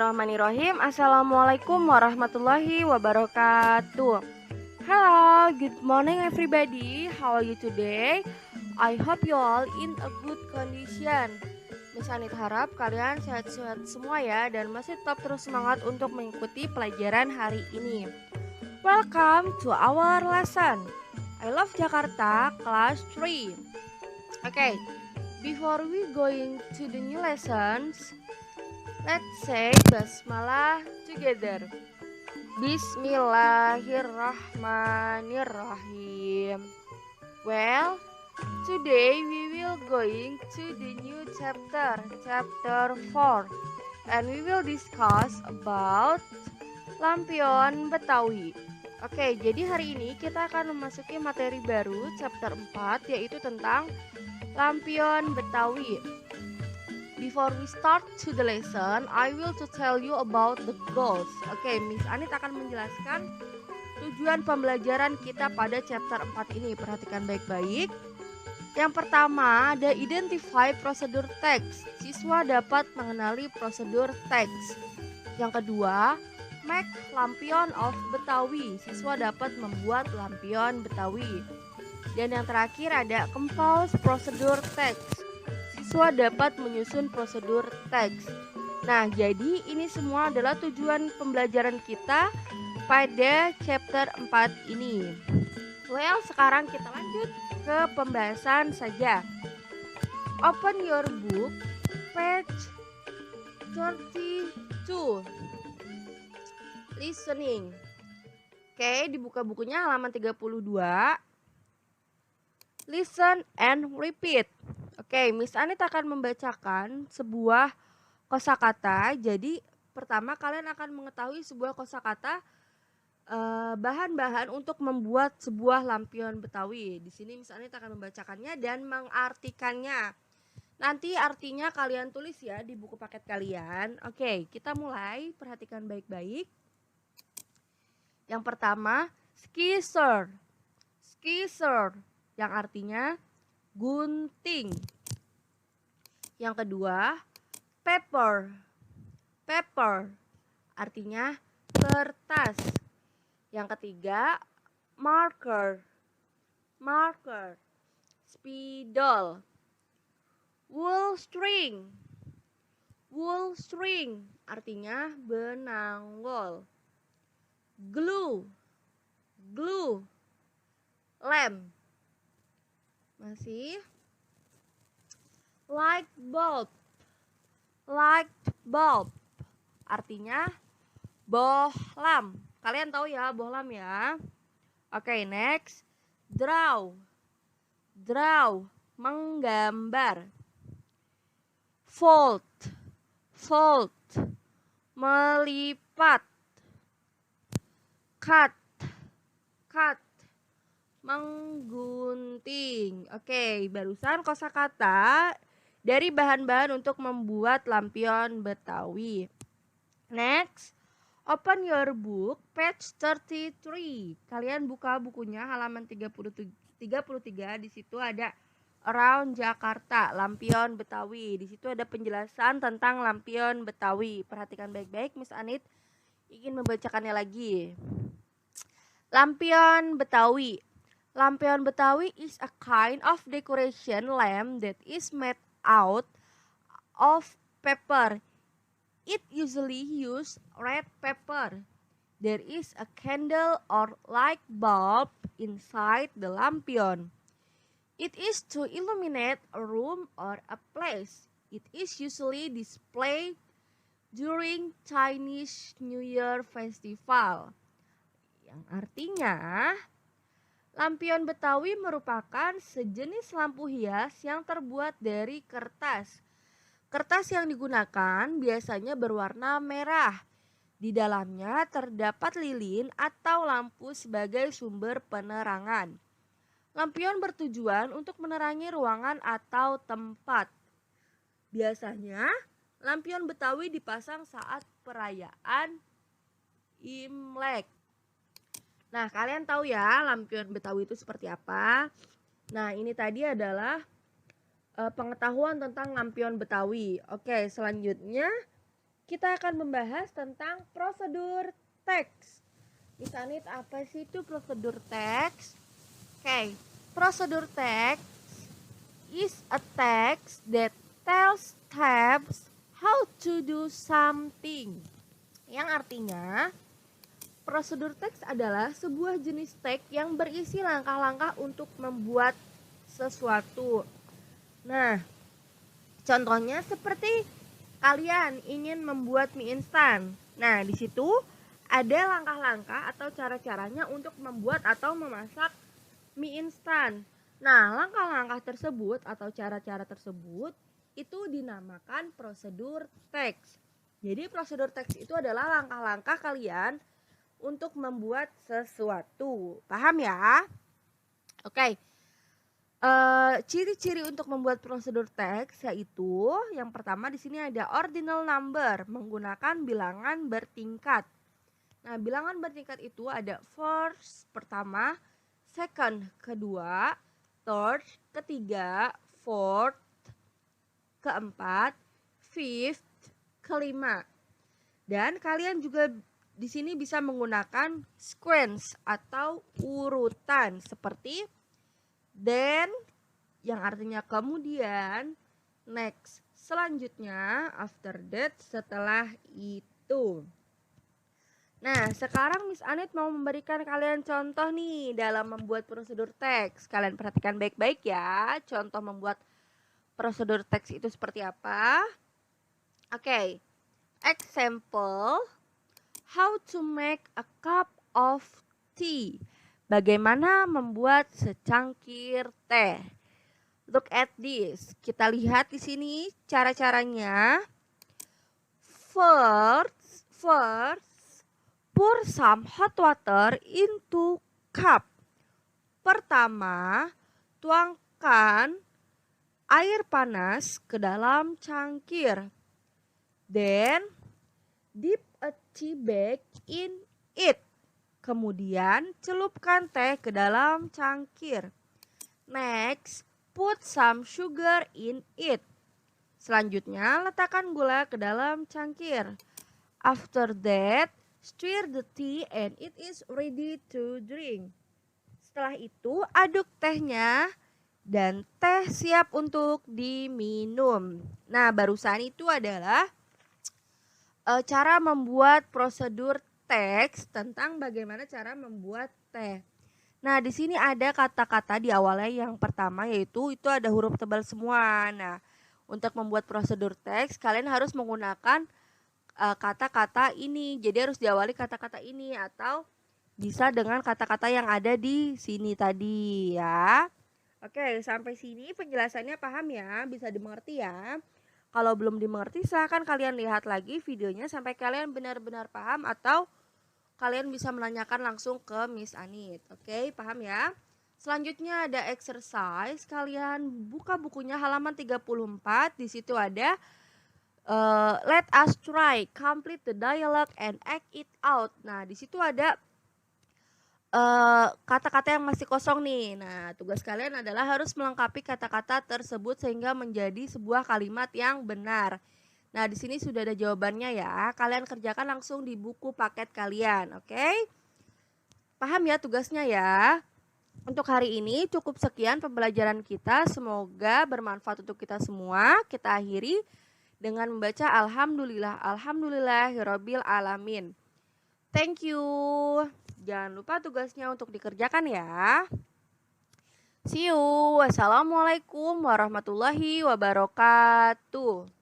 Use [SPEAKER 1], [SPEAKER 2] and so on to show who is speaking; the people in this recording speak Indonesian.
[SPEAKER 1] Bismillahirrahmanirrahim. Assalamualaikum warahmatullahi wabarakatuh. Hello, good morning everybody. How are you today? I hope you all in a good condition. Miss Anit harap kalian sehat-sehat semua ya dan masih tetap terus semangat untuk mengikuti pelajaran hari ini. Welcome to our lesson. I love Jakarta, class 3. Okay, before we going to the new lessons, let's say basmalah together. Bismillahirrahmanirrahim. Well, today we will going to the new chapter 4, and we will discuss about lampion Betawi. Oke, jadi hari ini kita akan memasuki materi baru chapter 4, yaitu tentang lampion Betawi. Before we start to the lesson, I will to tell you about the goals. Oke, Miss Anit akan menjelaskan tujuan pembelajaran kita pada chapter 4 ini. Perhatikan baik-baik. Yang pertama, ada identify prosedur text. Siswa dapat mengenali prosedur text. Yang kedua, make lampion of Betawi. Siswa dapat membuat lampion Betawi. Dan yang terakhir ada compose prosedur text. Siswa dapat menyusun prosedur teks. Nah, jadi ini semua adalah tujuan pembelajaran kita pada chapter 4 ini. Well, sekarang kita lanjut ke pembahasan saja. Open your book, page 32. Listening. Oke, dibuka bukunya halaman 32. Listen and repeat. Oke, Miss Anit akan membacakan sebuah kosakata. Jadi pertama kalian akan mengetahui sebuah kosakata bahan-bahan untuk membuat sebuah lampion Betawi. Di sini Miss Anit akan membacakannya dan mengartikannya. Nanti artinya kalian tulis ya di buku paket kalian. Oke, kita mulai. Perhatikan baik-baik. Yang pertama, skisser. Skisser yang artinya gunting. Yang kedua, paper. Paper artinya kertas. Yang ketiga, marker. Marker. Spidol. Wool string. Wool string artinya benang wol. Glue. Glue. Lem. Masih light bulb. Light bulb artinya bohlam. Kalian tahu ya bohlam ya. Oke, next. Draw. Draw menggambar. Fold. Fold melipat. Cut. Cut menggunting. Oke, barusan kosakata dari bahan-bahan untuk membuat lampion Betawi. Next, open your book page 33. Kalian buka bukunya halaman 33. Di situ ada Around Jakarta, lampion Betawi. Di situ ada penjelasan tentang lampion Betawi. Perhatikan baik-baik, Miss Anit ingin membacakannya lagi. Lampion Betawi. Lampion Betawi is a kind of decoration lamp that is made out of paper. It usually uses red paper. There is a candle or light bulb inside the lampion. It is to illuminate a room or a place. It is usually displayed during Chinese New Year festival. Yang artinya, lampion Betawi merupakan sejenis lampu hias yang terbuat dari kertas. Kertas yang digunakan biasanya berwarna merah. Di dalamnya terdapat lilin atau lampu sebagai sumber penerangan. Lampion bertujuan untuk menerangi ruangan atau tempat. Biasanya, lampion Betawi dipasang saat perayaan Imlek. Nah, kalian tahu ya lampion Betawi itu seperti apa? Nah, ini tadi adalah pengetahuan tentang lampion Betawi. Oke, selanjutnya kita akan membahas tentang prosedur teks. Miss Anit, apa sih itu prosedur teks? Oke, prosedur teks is a text that tells steps how to do something. Yang artinya, prosedur teks adalah sebuah jenis teks yang berisi langkah-langkah untuk membuat sesuatu. Nah, contohnya seperti kalian ingin membuat mie instan. Nah, di situ ada langkah-langkah atau cara-caranya untuk membuat atau memasak mie instan. Nah, langkah-langkah tersebut atau cara-cara tersebut itu dinamakan prosedur teks. Jadi prosedur teks itu adalah langkah-langkah kalian untuk membuat sesuatu. Paham ya? Oke. Ciri-ciri untuk membuat prosedur teks yaitu yang pertama di sini ada ordinal number, menggunakan bilangan bertingkat. Nah, bilangan bertingkat itu ada first pertama, second kedua, third ketiga, fourth keempat, fifth kelima. Dan kalian juga di sini bisa menggunakan sequence atau urutan seperti then yang artinya kemudian, next selanjutnya, after that setelah itu. Nah, sekarang Miss Anit mau memberikan kalian contoh nih dalam membuat prosedur teks. Kalian perhatikan baik-baik ya, contoh membuat prosedur teks itu seperti apa. Oke, example, how to make a cup of tea. Bagaimana membuat secangkir teh. Look at this. Kita lihat di sini cara-caranya. First, pour some hot water into cup. Pertama, tuangkan air panas ke dalam cangkir. Then, dip a tea bag in it. Kemudian, celupkan teh ke dalam cangkir. Next, put some sugar in it. Selanjutnya, letakkan gula ke dalam cangkir. After that, stir the tea and it is ready to drink. Setelah itu, aduk tehnya dan teh siap untuk diminum. Nah, barusan itu adalah cara membuat prosedur teks tentang bagaimana cara membuat teh. Nah, di sini ada kata-kata di awalnya yang pertama yaitu itu ada huruf tebal semua. Nah, untuk membuat prosedur teks kalian harus menggunakan kata-kata ini. Jadi harus diawali kata-kata ini atau bisa dengan kata-kata yang ada di sini tadi ya. Oke, sampai sini penjelasannya paham ya? Bisa dimengerti ya? Kalau belum dimengerti silahkan kalian lihat lagi videonya sampai kalian benar-benar paham atau kalian bisa menanyakan langsung ke Miss Anit. Oke, paham ya? Selanjutnya ada exercise. Kalian buka bukunya halaman 34. Di situ ada let us try, complete the dialogue and act it out. Nah, di situ ada kata-kata yang masih kosong nih. Nah, tugas kalian adalah harus melengkapi kata-kata tersebut sehingga menjadi sebuah kalimat yang benar. Nah, di sini sudah ada jawabannya ya. Kalian kerjakan langsung di buku paket kalian, oke? Paham ya tugasnya ya? Untuk hari ini cukup sekian pembelajaran kita. Semoga bermanfaat untuk kita semua. Kita akhiri dengan membaca alhamdulillah, alhamdulillahirabbil alamin. Thank you. Jangan lupa tugasnya untuk dikerjakan ya. See you. Wassalamualaikum warahmatullahi wabarakatuh.